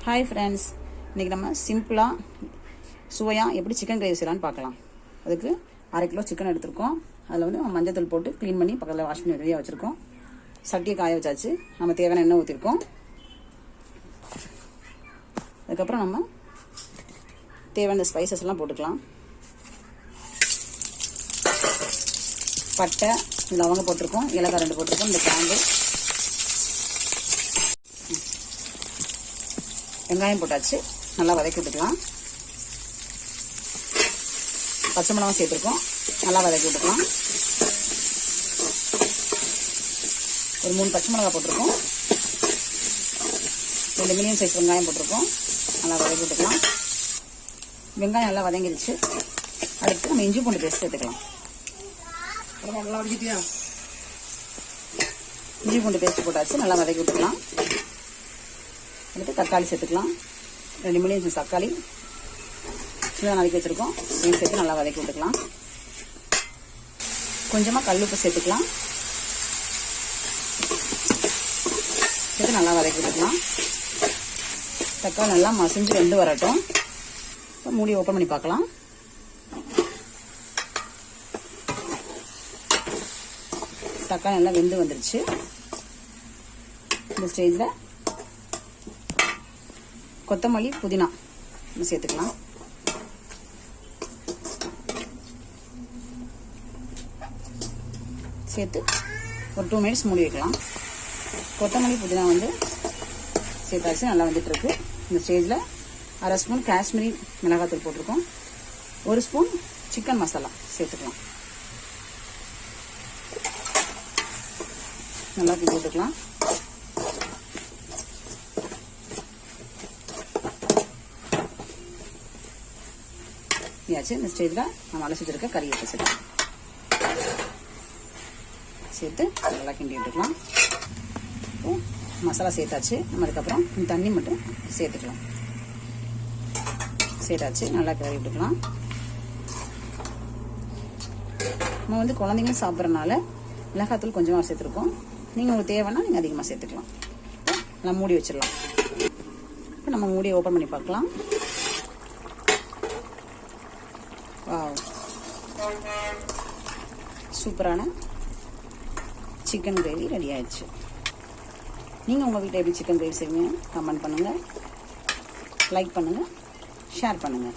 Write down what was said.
Hi friends, இன்றைக்கி நம்ம சிம்பிளாக சுவையாக எப்படி சிக்கன் கிரேவி செய்யலான்னு பார்க்கலாம். அதுக்கு 1/2 கிலோ சிக்கன் எடுத்துருக்கோம். அதில் வந்து நம்ம மஞ்சள் தூள் போட்டு க்ளீன் பண்ணி பக்கத்தில் வாஷ் பண்ணி ரெடியாக வச்சுருக்கோம். சட்டியை காய வச்சாச்சு. நம்ம தேவையான எண்ணெய் ஊற்றிருக்கோம். அதுக்கப்புறம் நம்ம தேவையான ஸ்பைசஸ்லாம் போட்டுக்கலாம். பட்டை, லவங்கம் போட்டிருக்கோம், ஏலக்காய் 2 போட்டிருக்கோம், இந்த கிராம்பு, வெங்காயம் போட்டாச்சு. நல்லா வதக்கி விட்டுக்கலாம். பச்சை மிளகாய் சேர்த்துருக்கோம், நல்லா வதக்கி விட்டுக்கலாம். ஒரு 3 பச்சை மிளகாய் போட்டிருக்கோம், 2 மீடியம் சைஸ் வெங்காயம் போட்டிருக்கோம், நல்லா வதக்கி விட்டுக்கலாம். வெங்காயம் நல்லா வதங்கிடுச்சு. அடுத்து நம்ம இஞ்சி பூண்டு பேஸ்ட் சேர்த்துக்கலாம். இஞ்சி பூண்டு பேஸ்ட் போட்டாச்சு, நல்லா வதக்கி விட்டுக்கலாம். அடுத்து தக்காளி சேர்த்துக்கலாம். 2 மீடியம் சைஸ் தக்காளி சின்னதாக நறுக்கி வச்சுருக்கோம். இதையும் சேர்த்து நல்லா வதக்கி விட்டுக்கலாம். கொஞ்சமாக கல்லுப்பு சேர்த்துக்கலாம். சேர்த்து நல்லா வதக்கி விட்டுக்கலாம். தக்காளி நல்லா மசிஞ்சு வெந்து வரட்டும். மூடி ஓப்பன் பண்ணி பார்க்கலாம். தக்காளி நல்லா வெந்து வந்துருச்சு. இந்த ஸ்டேஜில் கொத்தமல்லி, புதினா சேர்த்துக்கலாம். சேர்த்து ஒரு 2 மினிட்ஸ் மூடி வைக்கலாம். கொத்தமல்லி, புதினா வந்து சேர்த்தாச்சு, நல்லா வந்துட்டு இருக்கு. இந்த ஸ்டேஜில் 1/2 ஸ்பூன் காஷ்மீரி மிளகாத்தூள் போட்டிருக்கோம். 1 ஸ்பூன் சிக்கன் மசாலா சேர்த்துக்கலாம். நல்லா போட்டுக்கலாம். இந்த ஸ்டேஜில் நம்ம அலசி வச்சிருக்க கறியை சேர்த்து நல்லா கிண்டி விட்டுக்கலாம். மசாலா சேர்த்தாச்சு. நம்ம அதுக்கப்புறம் தண்ணி மட்டும் சேர்த்துக்கலாம். சேர்த்தாச்சு, நல்லா கிளறி விட்டுக்கலாம். நம்ம வந்து குழந்தைங்களும் சாப்பிட்றதுனால மிளகாத்தூள் கொஞ்சமாக சேர்த்துருக்கோம். நீங்கள் உங்களுக்கு தேவைன்னா நீங்கள் அதிகமாக சேர்த்துக்கலாம். நல்லா மூடி வச்சிடலாம். இப்போ நம்ம மூடியை ஓப்பன் பண்ணி பார்க்கலாம். சூப்பரான சிக்கன் கிரேவி ரெடி ஆயிடுச்சு. நீங்கள் உங்கள் வீட்டில் எப்படி சிக்கன் கிரேவி செய்வீங்க கமெண்ட் பண்ணுங்கள், லைக் பண்ணுங்கள், ஷேர் பண்ணுங்கள்.